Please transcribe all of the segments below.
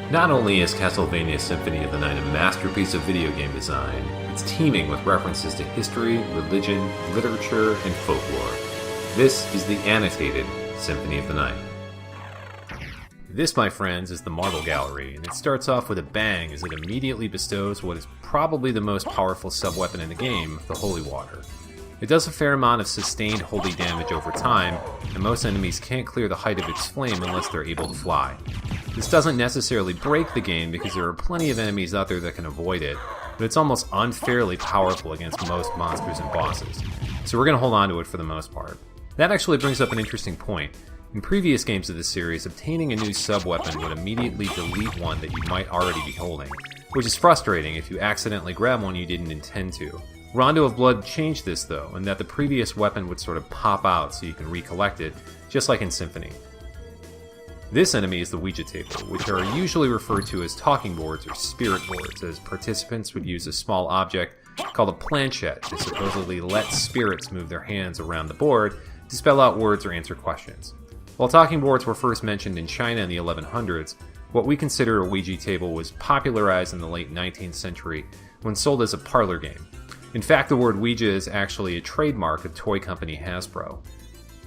Not only is Castlevania Symphony of the Night a masterpiece of video game design, it's teeming with references to history, religion, literature, and folklore. This is the Annotated Symphony of the Night. This, my friends, is the Marble Gallery, and it starts off with a bang as it immediately bestows what is probably the most powerful subweapon in the game, the Holy Water. It does a fair amount of sustained holy damage over time, and most enemies can't clear the height of its flame unless they're able to fly. This doesn't necessarily break the game because there are plenty of enemies out there that can avoid it, but it's almost unfairly powerful against most monsters and bosses, so we're going to hold on to it for the most part. That actually brings up an interesting point. In previous games of the series, obtaining a new subweapon would immediately delete one that you might already be holding, which is frustrating if you accidentally grab one you didn't intend to. Rondo of Blood changed this though, in that the previous weapon would sort of pop out so you can recollect it, just like in Symphony. This enemy is the Ouija table, which are usually referred to as talking boards or spirit boards, as participants would use a small object called a planchette to supposedly let spirits move their hands around the board to spell out words or answer questions. While talking boards were first mentioned in China in the 1100s, what we consider a Ouija table was popularized in the late 19th century when sold as a parlor game. In fact, the word Ouija is actually a trademark of toy company Hasbro.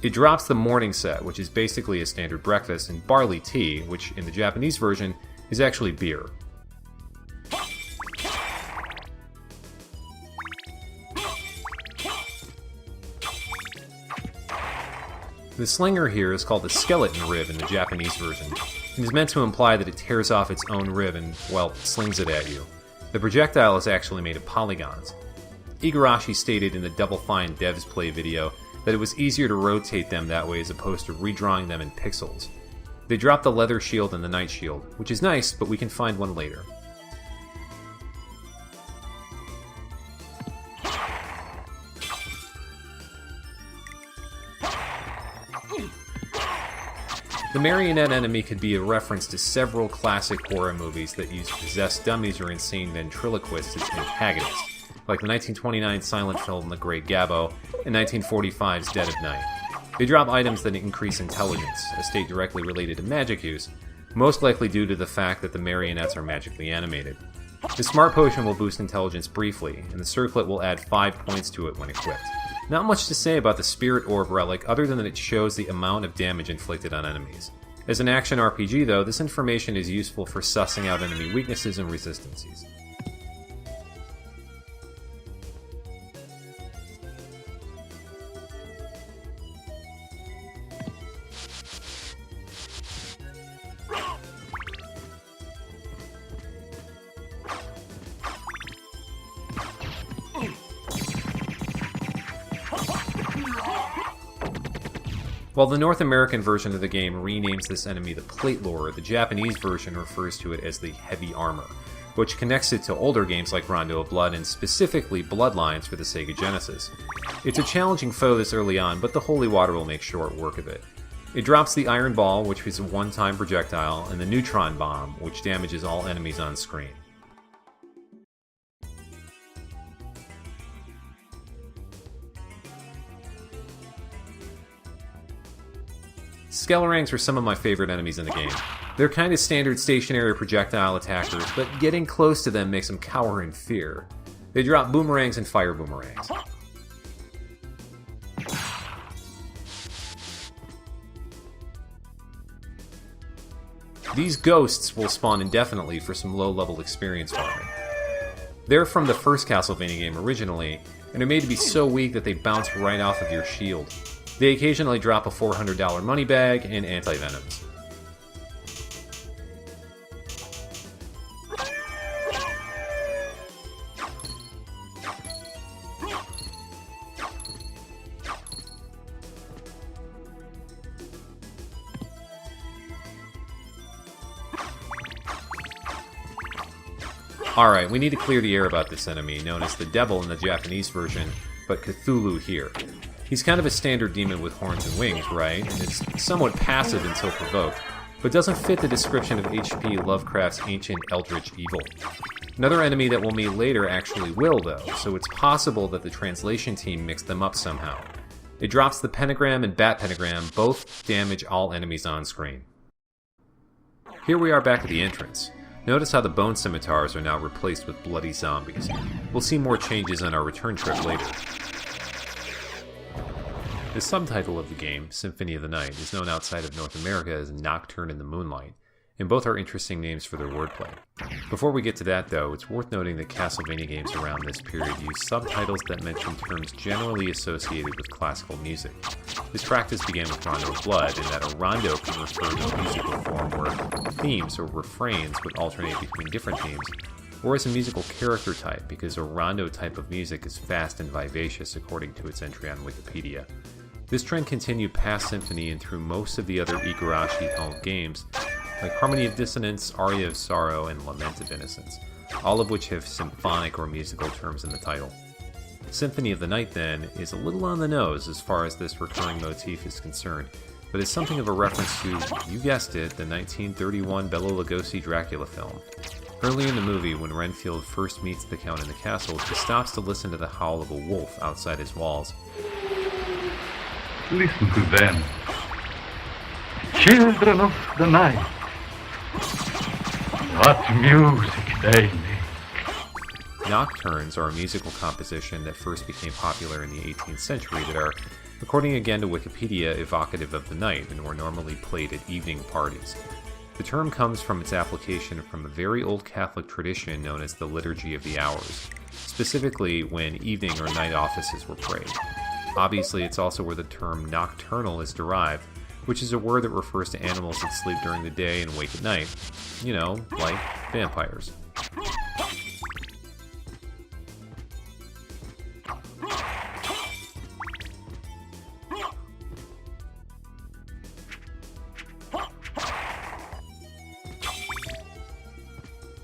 It drops the morning set, which is basically a standard breakfast, and barley tea, which in the Japanese version is actually beer. The slinger here is called the skeleton rib in the Japanese version, and is meant to imply that it tears off its own rib and, well, slings it at you. The projectile is actually made of polygons. Igarashi stated in the Double Fine Devs Play video that it was easier to rotate them that way as opposed to redrawing them in pixels. They dropped the leather shield and the knight shield, which is nice, but we can find one later. The marionette enemy could be a reference to several classic horror movies that use possessed dummies or insane ventriloquists as antagonists, like the 1929 silent film The Great Gabbo and 1945's Dead of Night. They drop items that increase intelligence, a state directly related to magic use, most likely due to the fact that the marionettes are magically animated. The Smart Potion will boost intelligence briefly, and the Circlet will add 5 points to it when equipped. Not much to say about the Spirit Orb relic other than that it shows the amount of damage inflicted on enemies. As an action RPG though, this information is useful for sussing out enemy weaknesses and resistances. While the North American version of the game renames this enemy the Plate Lord, the Japanese version refers to it as the Heavy Armor, which connects it to older games like Rondo of Blood and specifically Bloodlines for the Sega Genesis. It's a challenging foe this early on, but the Holy Water will make short work of it. It drops the Iron Ball, which is a one-time projectile, and the Neutron Bomb, which damages all enemies on screen. Skelerangs are some of my favorite enemies in the game. They're kind of standard stationary projectile attackers, but getting close to them makes them cower in fear. They drop boomerangs and fire boomerangs. These ghosts will spawn indefinitely for some low-level experience farming. They're from the first Castlevania game originally, and are made to be so weak that they bounce right off of your shield. They occasionally drop a $400 money bag and anti-venoms. Alright, we need to clear the air about this enemy, known as the Devil in the Japanese version, but Cthulhu here. He's kind of a standard demon with horns and wings, right? And it's somewhat passive until provoked, but doesn't fit the description of H.P. Lovecraft's ancient eldritch evil. Another enemy that we'll meet later actually will, though, so it's possible that the translation team mixed them up somehow. It drops the pentagram and bat pentagram, both damage all enemies on screen. Here we are back at the entrance. Notice how the bone scimitars are now replaced with bloody zombies. We'll see more changes on our return trip later. The subtitle of the game, Symphony of the Night, is known outside of North America as Nocturne in the Moonlight, and both are interesting names for their wordplay. Before we get to that though, it's worth noting that Castlevania games around this period use subtitles that mention terms generally associated with classical music. This practice began with Rondo of Blood, in that a rondo can refer to a musical form where themes or refrains would alternate between different themes, or as a musical character type, because a rondo type of music is fast and vivacious according to its entry on Wikipedia. This trend continued past Symphony and through most of the other Igarashi-held games, like Harmony of Dissonance, Aria of Sorrow, and Lament of Innocence, all of which have symphonic or musical terms in the title. Symphony of the Night, then, is a little on the nose as far as this recurring motif is concerned, but is something of a reference to, you guessed it, the 1931 Bela Lugosi Dracula film. Early in the movie, when Renfield first meets the Count in the castle, he stops to listen to the howl of a wolf outside his walls. Listen to them. Children of the night. What music they make. Nocturnes are a musical composition that first became popular in the 18th century that are, according again to Wikipedia, evocative of the night and were normally played at evening parties. The term comes from its application from a very old Catholic tradition known as the Liturgy of the Hours, specifically when evening or night offices were prayed. Obviously, it's also where the term nocturnal is derived, which is a word that refers to animals that sleep during the day and wake at night. You know, like vampires.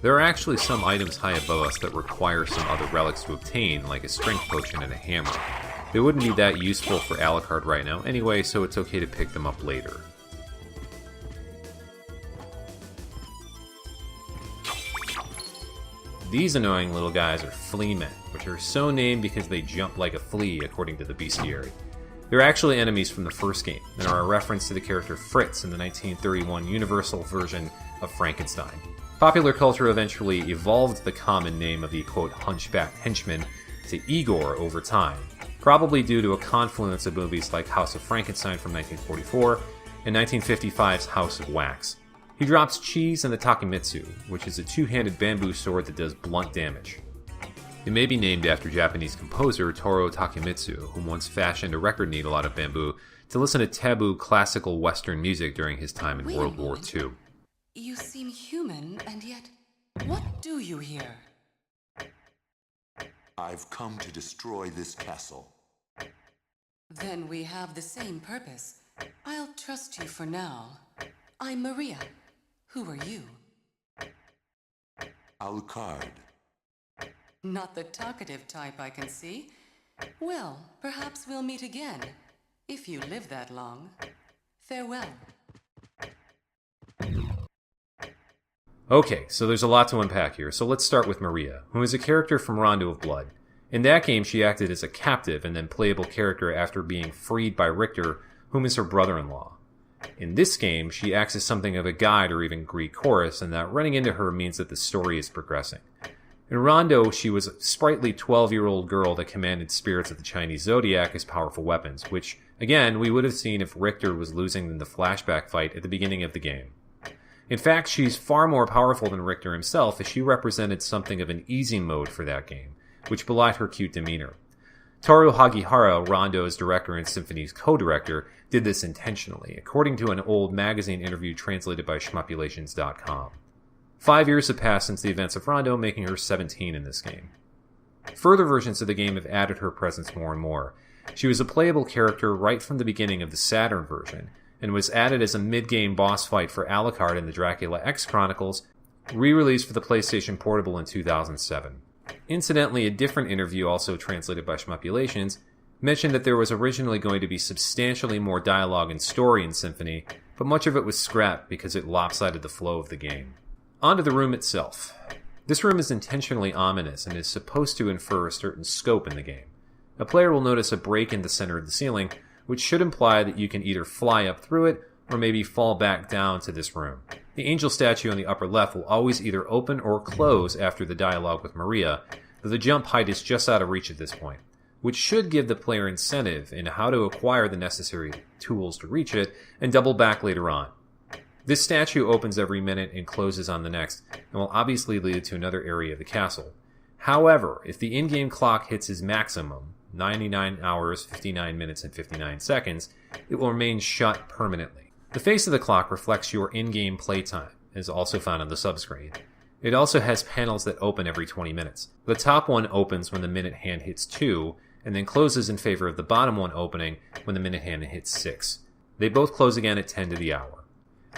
There are actually some items high above us that require some other relics to obtain, like a strength potion and a hammer. They wouldn't be that useful for Alucard right now anyway, so it's okay to pick them up later. These annoying little guys are fleamen, which are so named because they jump like a flea according to the bestiary. They're actually enemies from the first game, and are a reference to the character Fritz in the 1931 Universal version of Frankenstein. Popular culture eventually evolved the common name of the quote hunchbacked henchman to Igor over time, probably due to a confluence of movies like House of Frankenstein from 1944 and 1955's House of Wax. He drops cheese and the Takemitsu, which is a two-handed bamboo sword that does blunt damage. It may be named after Japanese composer Toru Takemitsu, who once fashioned a record needle out of bamboo to listen to taboo classical Western music during his time in World War II. You seem human, and yet, what do you here? I've come to destroy this castle. Then we have the same purpose. I'll trust you for now. I'm Maria. Who are you? Alucard. Not the talkative type, I can see. Well, perhaps we'll meet again, if you live that long. Farewell. Okay, so there's a lot to unpack here, so let's start with Maria, who is a character from Rondo of Blood. In that game, she acted as a captive and then playable character after being freed by Richter, whom is her brother-in-law. In this game, she acts as something of a guide or even Greek chorus, and that running into her means that the story is progressing. In Rondo, she was a sprightly 12-year-old girl that commanded spirits of the Chinese zodiac as powerful weapons, which, again, we would have seen if Richter was losing in the flashback fight at the beginning of the game. In fact, she's far more powerful than Richter himself, as she represented something of an easy mode for that game, which belied her cute demeanor. Toru Hagihara, Rondo's director and Symphony's co-director, did this intentionally, according to an old magazine interview translated by Shmupulations.com. 5 years have passed since the events of Rondo, making her 17 in this game. Further versions of the game have added her presence more and more. She was a playable character right from the beginning of the Saturn version, and was added as a mid-game boss fight for Alucard in the Dracula X Chronicles, re-released for the PlayStation Portable in 2007. Incidentally, a different interview, also translated by Shmupulations, mentioned that there was originally going to be substantially more dialogue and story in Symphony, but much of it was scrapped because it lopsided the flow of the game. On to the room itself. This room is intentionally ominous and is supposed to infer a certain scope in the game. A player will notice a break in the center of the ceiling, which should imply that you can either fly up through it or maybe fall back down to this room. The angel statue on the upper left will always either open or close after the dialogue with Maria, though the jump height is just out of reach at this point, which should give the player incentive in how to acquire the necessary tools to reach it and double back later on. This statue opens every minute and closes on the next, and will obviously lead to another area of the castle. However, if the in-game clock hits its maximum, 99 hours, 59 minutes, and 59 seconds, it will remain shut permanently. The face of the clock reflects your in-game playtime, and is also found on the subscreen. It also has panels that open every 20 minutes. The top one opens when the minute hand hits 2, and then closes in favor of the bottom one opening when the minute hand hits 6. They both close again at 10 to the hour.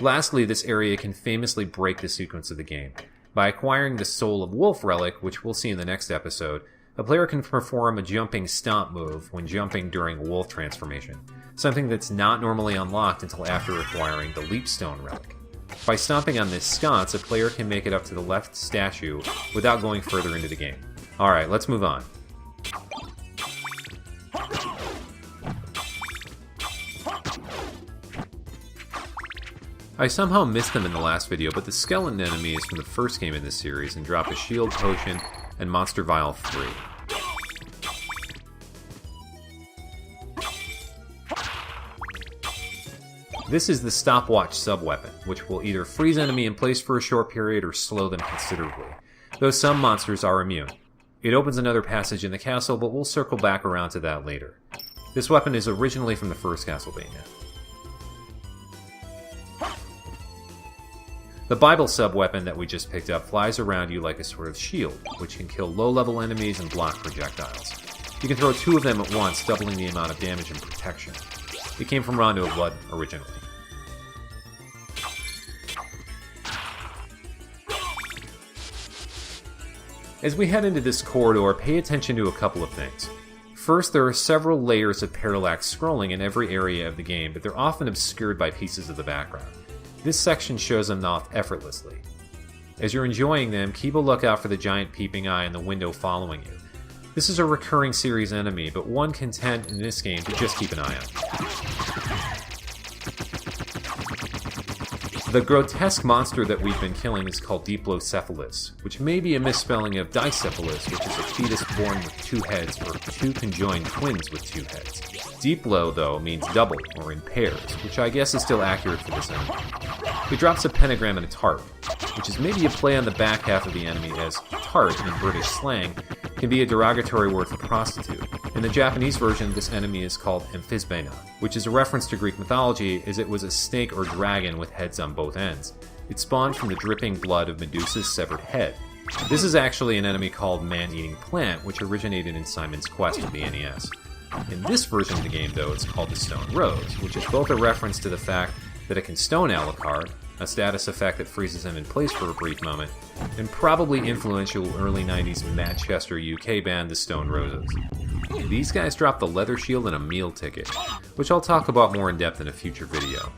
Lastly, this area can famously break the sequence of the game. By acquiring the Soul of Wolf relic, which we'll see in the next episode, a player can perform a jumping stomp move when jumping during a wolf transformation, something that's not normally unlocked until after acquiring the Leapstone relic. By stomping on this sconce, a player can make it up to the left statue without going further into the game. Alright, let's move on. I somehow missed them in the last video, but the skeleton enemy is from the first game in this series and drop a shield potion and monster vial 3. This is the stopwatch subweapon, which will either freeze enemy in place for a short period or slow them considerably, though some monsters are immune. It opens another passage in the castle, but we'll circle back around to that later. This weapon is originally from the first Castlevania. The Bible subweapon that we just picked up flies around you like a sort of shield, which can kill low-level enemies and block projectiles. You can throw 2 of them at once, doubling the amount of damage and protection. It came from Rondo of Blood originally. As we head into this corridor, pay attention to a couple of things. First, there are several layers of parallax scrolling in every area of the game, but they're often obscured by pieces of the background. This section shows them off effortlessly. As you're enjoying them, keep a lookout for the giant peeping eye in the window following you. This is a recurring series enemy, but one can tend in this game to just keep an eye on. The grotesque monster that we've been killing is called Diplocephalus, which may be a misspelling of Dicephalus, which is a fetus born with 2 heads, or 2 conjoined twins with 2 heads. Diplo, though, means double, or in pairs, which I guess is still accurate for this enemy. It drops a pentagram and a tart, which is maybe a play on the back half of the enemy, as tart, in British slang, can be a derogatory word for prostitute. In the Japanese version, this enemy is called Amphisbaena, which is a reference to Greek mythology, as it was a snake or dragon with heads on both ends. It spawned from the dripping blood of Medusa's severed head. This is actually an enemy called Man-Eating Plant, which originated in Simon's Quest for the NES. In this version of the game, though, it's called the Stone Rose, which is both a reference to the fact that it can stone Alucard, a status effect that freezes him in place for a brief moment, and probably influential early 90s Manchester, UK band the Stone Roses. These guys dropped the leather shield and a meal ticket, which I'll talk about more in depth in a future video.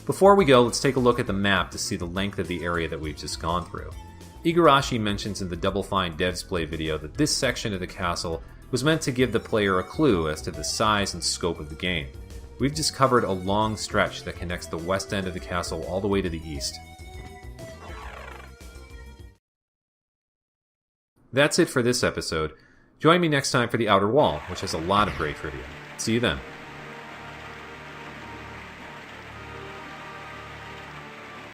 Before we go, let's take a look at the map to see the length of the area that we've just gone through. Igarashi mentions in the Double Fine Devs Play video that this section of the castle was meant to give the player a clue as to the size and scope of the game. We've just covered a long stretch that connects the west end of the castle all the way to the east. That's it for this episode. Join me next time for The Outer Wall, which has a lot of great trivia. See you then.